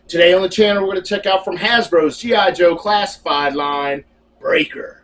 Today on the channel, we're going to check out from Hasbro's G.I. Joe classified line, Breaker.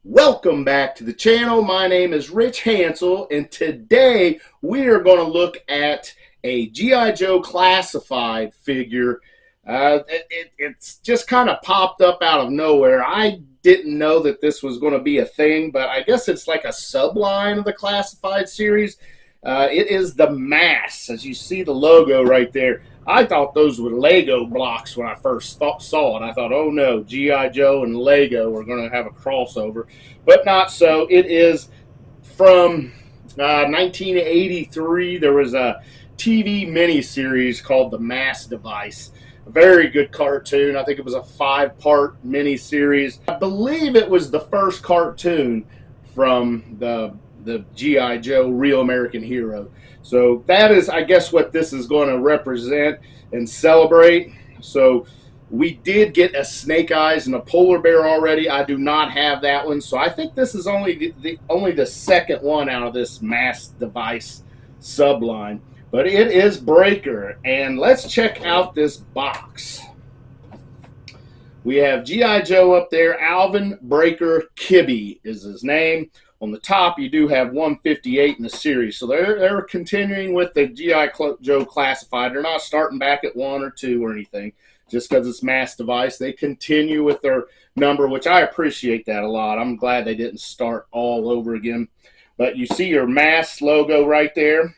Welcome back to the channel. My name is Rich Hansel, and today we are going to look at a G.I. Joe classified figure. It's just kind of popped up out of nowhere. I didn't know that this was going to be a thing, but I guess it's like a subline of the classified series. It is the M.A.S.S, as you see the logo right there. I thought those were Lego blocks when I first saw it. I thought, oh no, G.I. Joe and Lego are going to have a crossover. But not so. It is from 1983. There was a TV miniseries called the M.A.S.S Device. A very good cartoon. I think it was a 5-part miniseries. I believe it was the first cartoon from the G.I. Joe Real American Hero. So that is, I guess, what this is going to represent and celebrate. So we did get a Snake Eyes and a Polar Bear already. I do not have that one. So I think this is only the second one out of this M.A.S.S Device subline. But it is Breaker. And let's check out this box. We have G.I. Joe up there. Alvin, Breaker, Kibbey is his name. On the top, you do have 158 in the series. So they're continuing with the G.I. Joe classified. They're not starting back at 1 or 2 or anything. Just because it's M.A.S.S Device, they continue with their number, which I appreciate that a lot. I'm glad they didn't start all over again. But you see your M.A.S.S logo right there.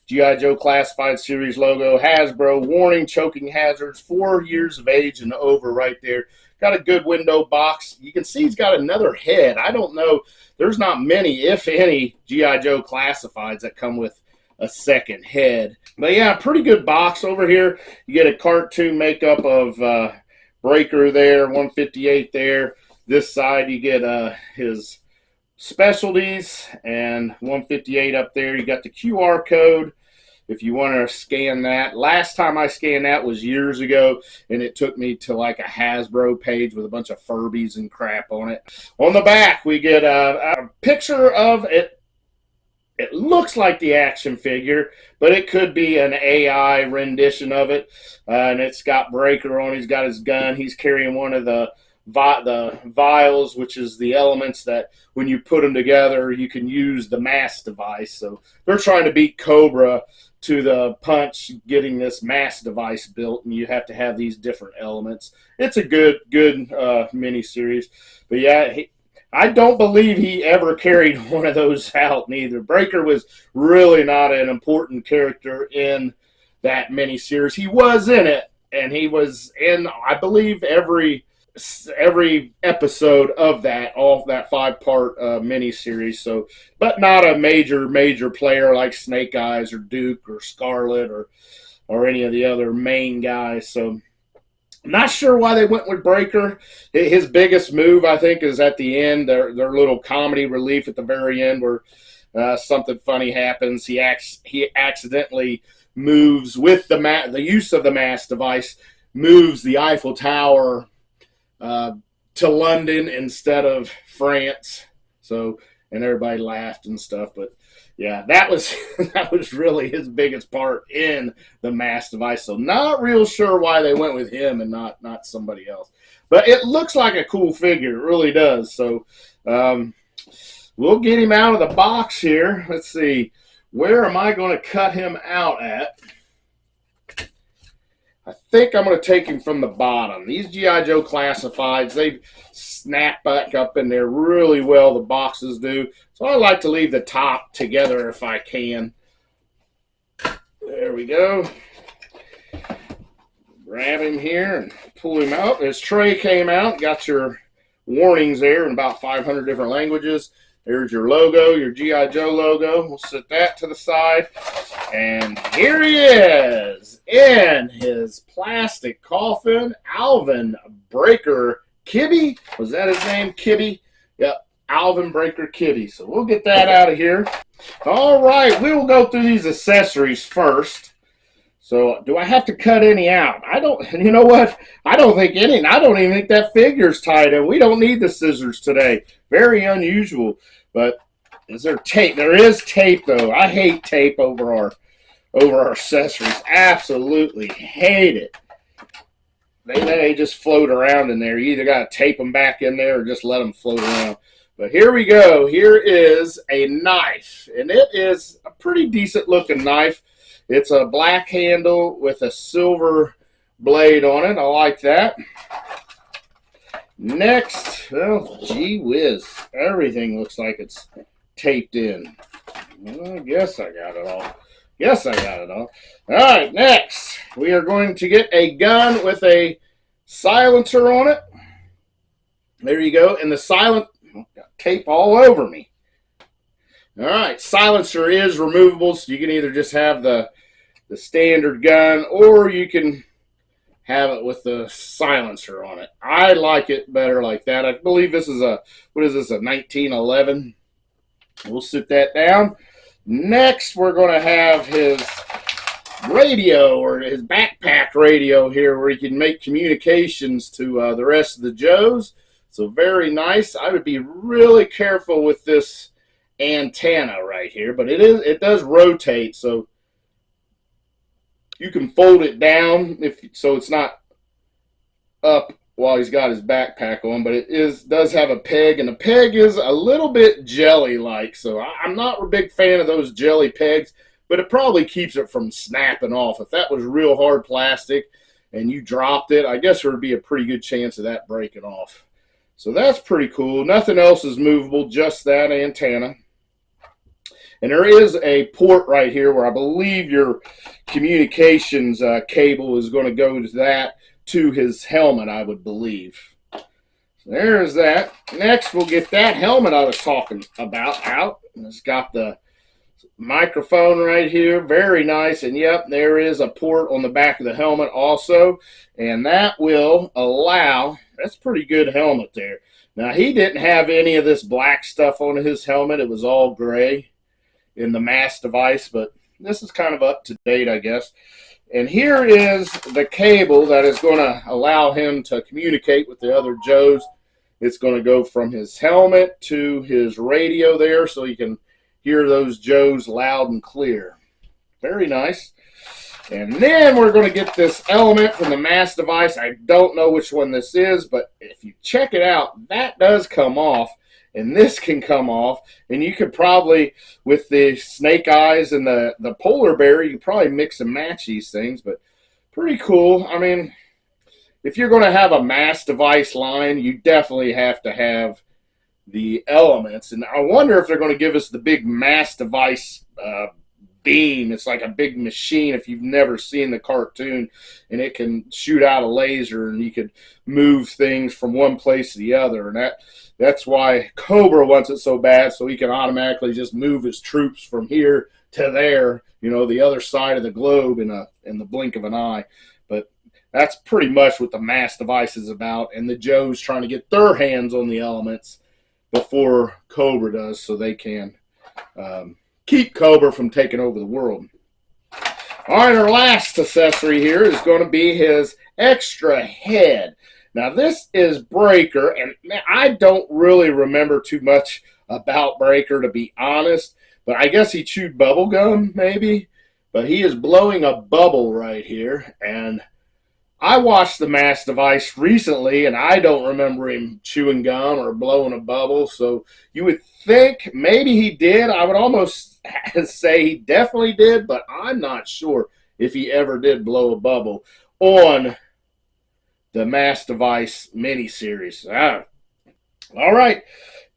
G.I. Joe Classified Series logo. Hasbro, warning, choking hazards, 4 years of age and over right there. Got a good window box. You can see he's got another head. I don't know. There's not many, if any, G.I. Joe Classifieds that come with a second head. But yeah, pretty good box over here. You get a cartoon makeup of Breaker there, 158 there. This side you get his specialties and 158 up there. You got the QR code if you want to scan that. Last time I scanned that was years ago, and it took me to like a Hasbro page with a bunch of Furbies and crap on it. On the back, we get a picture of it. It looks like the action figure, but it could be an AI rendition of it. And it's got Breaker on. He's got his gun. He's carrying one of the vials, which is the elements that when you put them together, you can use the M.A.S.S device. So they're trying to beat Cobra to the punch, getting this M.A.S.S device built, and you have to have these different elements. It's a good mini-series. But yeah, I don't believe he ever carried one of those out neither. Breaker was really not an important character in that mini-series. He was in it, and he was in, I believe, every episode of that, all that 5-part miniseries. So, but not a major player like Snake Eyes or Duke or Scarlet or any of the other main guys. So, I'm not sure why they went with Breaker. His biggest move, I think, is at the end. Their little comedy relief at the very end, where something funny happens. He accidentally moves with the use of the M.A.S.S device, moves the Eiffel Tower to London instead of France. So, and everybody laughed and stuff. But yeah, that was really his biggest part in the M.A.S.S device. So not real sure why they went with him and not somebody else. But it looks like a cool figure. It really does. So we'll get him out of the box here. Let's see. Where am I going to cut him out at? I think I'm going to take him from the bottom. These G.I. Joe Classifieds, they snap back up in there really well, the boxes do. So I like to leave the top together if I can. There we go. Grab him here and pull him out. His tray came out. Got your warnings there in about 500 different languages. There's your logo, your G.I. Joe logo. We'll set that to the side. And here he is in his plastic coffin. Alvin, Breaker, Kibbey. Was that his name? Kibbey? Yep. Alvin breaker Kibbey. So we'll get that out of here. All right, we will go through these accessories first. So do I have to cut any out? I don't, you know what? I don't think any, I don't even think that figure's tied in. We don't need the scissors today. Very unusual. But is there tape? There is tape though. I hate tape over our accessories. Absolutely hate it. They just float around in there. You either got to tape them back in there or just let them float around. But here we go. Here is a knife, and it is a pretty decent looking knife. It's a black handle with a silver blade on it. I like that. Next, well, gee whiz, everything looks like it's taped in. Well, I guess I got it all. Yes, I got it all. All right, next, we are going to get a gun with a silencer on it. There you go. And the got tape all over me. All right, silencer is removable, so you can either just have the standard gun, or you can have it with the silencer on it. I like it better like that. I believe this is a, what is this, a 1911? We'll sit that down. Next, we're going to have his radio, or his backpack radio here, where he can make communications to the rest of the Joes. So very nice. I would be really careful with this antenna right here, but it does rotate, so you can fold it down so it's not up while he's got his backpack on, but does have a peg, and the peg is a little bit jelly-like, so I'm not a big fan of those jelly pegs, but it probably keeps it from snapping off. If that was real hard plastic and you dropped it, I guess there would be a pretty good chance of that breaking off. So that's pretty cool. Nothing else is movable, just that antenna. And there is a port right here where I believe your communications cable is going to go to that, to his helmet, I would believe. So there's that. Next, we'll get that helmet I was talking about out. It's got the microphone right here. Very nice. And yep, there is a port on the back of the helmet also. And that will allow, that's a pretty good helmet there. Now, he didn't have any of this black stuff on his helmet. It was all gray in the M.A.S.S device, but this is kind of up to date, I guess. And here is the cable that is going to allow him to communicate with the other Joes. It's going to go from his helmet to his radio there, so you can hear those Joes loud and clear. Very nice. And then we're going to get this element from the M.A.S.S device. I don't know which one this is, but if you check it out, that does come off. And this can come off, and you could probably, with the snake eyes and the polar bear, you could probably mix and match these things, but pretty cool. I mean, if you're going to have a M.A.S.S device line, you definitely have to have the elements. And I wonder if they're going to give us the big M.A.S.S device beam. It's like a big machine if you've never seen the cartoon, and it can shoot out a laser, and you could move things from one place to the other. And that's why Cobra wants it so bad, so he can automatically just move his troops from here to there, you know, the other side of the globe in the blink of an eye. But that's pretty much what the M.A.S.S device is about, and the Joes trying to get their hands on the elements before Cobra does, so they can keep Cobra from taking over the world. All right, our last accessory here is going to be his extra head. Now, this is Breaker, and man, I don't really remember too much about Breaker, to be honest, but I guess he chewed bubble gum, maybe, but he is blowing a bubble right here, and I watched the M.A.S.S device recently, and I don't remember him chewing gum or blowing a bubble, so you would think maybe he did. I would almost say he definitely did, but I'm not sure if he ever did blow a bubble on the M.A.S.S device miniseries. All right,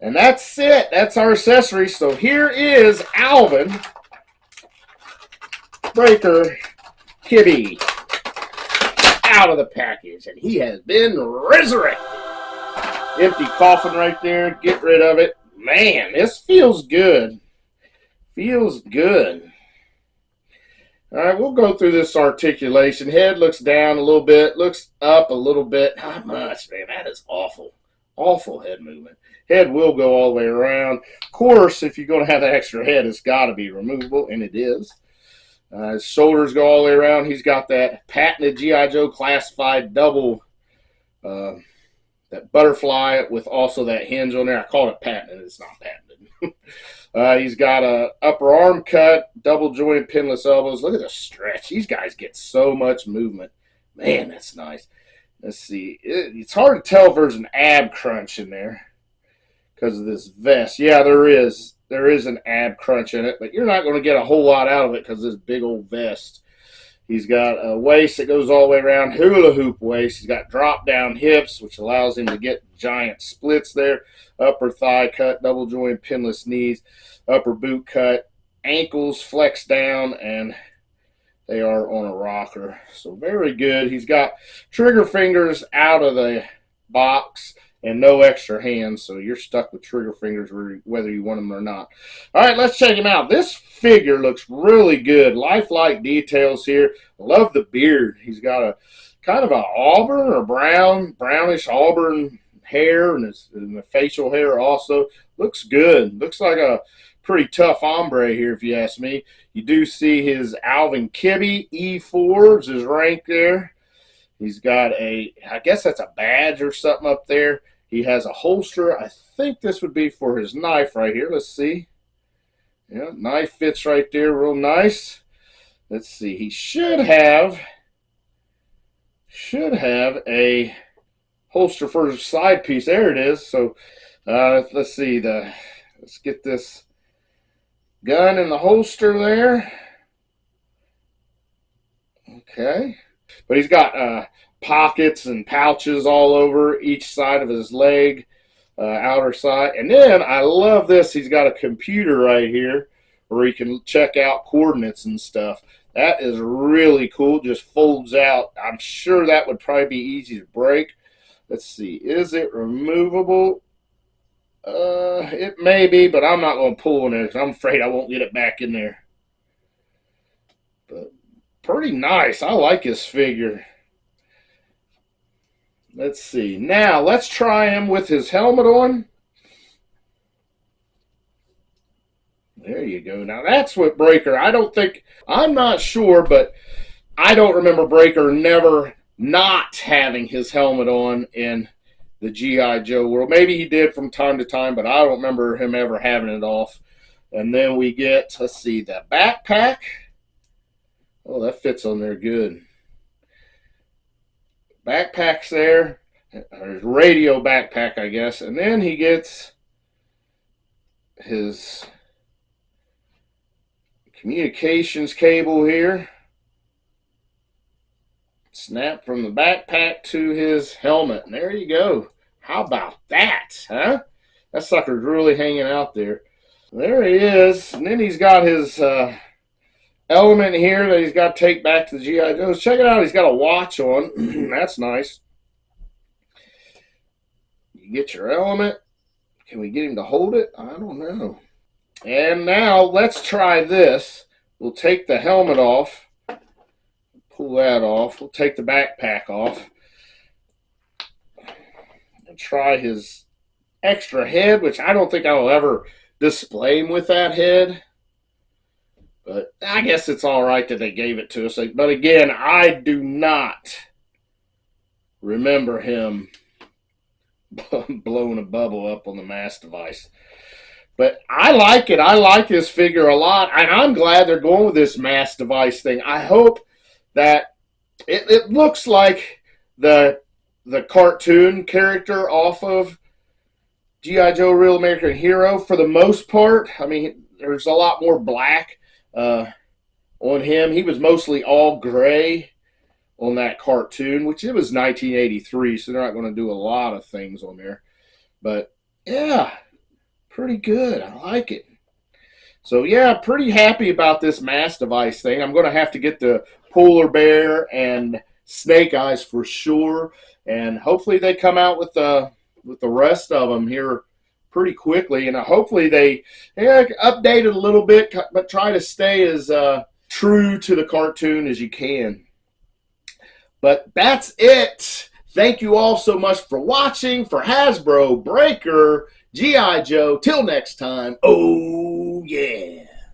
and that's it. That's our accessories. So here is Alvin Breaker Kibbey out of the package, and he has been resurrected. Empty coffin right there. Get rid of it. Man, this feels good. Feels good. All right, we'll go through this articulation. Head looks down a little bit, looks up a little bit. Not much, man. That is awful. Awful head movement. Head will go all the way around. Of course, if you're going to have that extra head, it's got to be removable, and it is. His shoulders go all the way around. He's got that patented G.I. Joe classified double, that butterfly with also that hinge on there. I called it patented. It's not patented. He's got a upper arm cut, double joint, pinless elbows. Look at the stretch. These guys get so much movement. Man, that's nice. Let's see. It's hard to tell if there's an ab crunch in there because of this vest. Yeah, there is. There is an ab crunch in it, but you're not going to get a whole lot out of it because of this big old vest. He's got a waist that goes all the way around, hula hoop waist. He's got drop down hips, which allows him to get giant splits there. Upper thigh cut, double joint, pinless knees, upper boot cut, ankles flex down, and they are on a rocker. So very good. He's got trigger fingers out of the box and no extra hands, so you're stuck with trigger fingers whether you want them or not. All right, let's check him out. This figure looks really good. Lifelike details here. Love the beard. He's got a kind of a auburn or brownish auburn hair, and the facial hair also. Looks good. Looks like a pretty tough hombre here, if you ask me. You do see his Alvin Kibbey E4 is his rank there. He's got I guess that's a badge or something up there. He has a holster. I think this would be for his knife right here. Let's see. Yeah, knife fits right there real nice. Let's see. He should have a holster for his side piece. There it is. So let's see. Let's get this gun in the holster there. Okay. But he's got pockets and pouches all over each side of his leg, outer side. And then I love this. He's got a computer right here where he can check out coordinates and stuff. That is really cool. Just folds out. I'm sure that would probably be easy to break. Let's see. Is it removable? It may be, but I'm not going to pull on it because I'm afraid I won't get it back in there. But pretty nice. I like his figure. Let's see. Now, let's try him with his helmet on. There you go. Now, that's what Breaker, I'm not sure, but I don't remember Breaker never not having his helmet on in the G.I. Joe world. Maybe he did from time to time, but I don't remember him ever having it off. And then we get, let's see, the backpack. Oh, that fits on there good. Backpack's there. His radio backpack, I guess. And then he gets his communications cable here. Snap from the backpack to his helmet. And there you go. How about that, huh? That sucker's really hanging out there. There he is. And then he's got his element here that he's got to take back to the G.I. Joes. Check it out. He's got a watch on. That's nice. You get your element. Can we get him to hold it? I don't know. And now let's try this. We'll take the helmet off. Pull that off. We'll take the backpack off. And try his extra head, which I don't think I will ever display him with that head. But I guess it's all right that they gave it to us. But again, I do not remember him blowing a bubble up on the M.A.S.S device. But I like it. I like this figure a lot. And I'm glad they're going with this M.A.S.S device thing. I hope that it looks like the cartoon character off of G.I. Joe Real American Hero for the most part. I mean, there's a lot more black on him. He was mostly all gray on that cartoon, which it was 1983, so they're not going to do a lot of things on there. But yeah, pretty good. I like it. So yeah, pretty happy about this M.A.S.S device thing. I'm going to have to get the Polar Bear and Snake Eyes for sure, and hopefully they come out with the rest of them here pretty quickly, and hopefully they update it a little bit, but try to stay as true to the cartoon as you can. But that's it. Thank you all so much for watching. For Hasbro, Breaker, G.I. Joe. Till next time. Oh, yeah.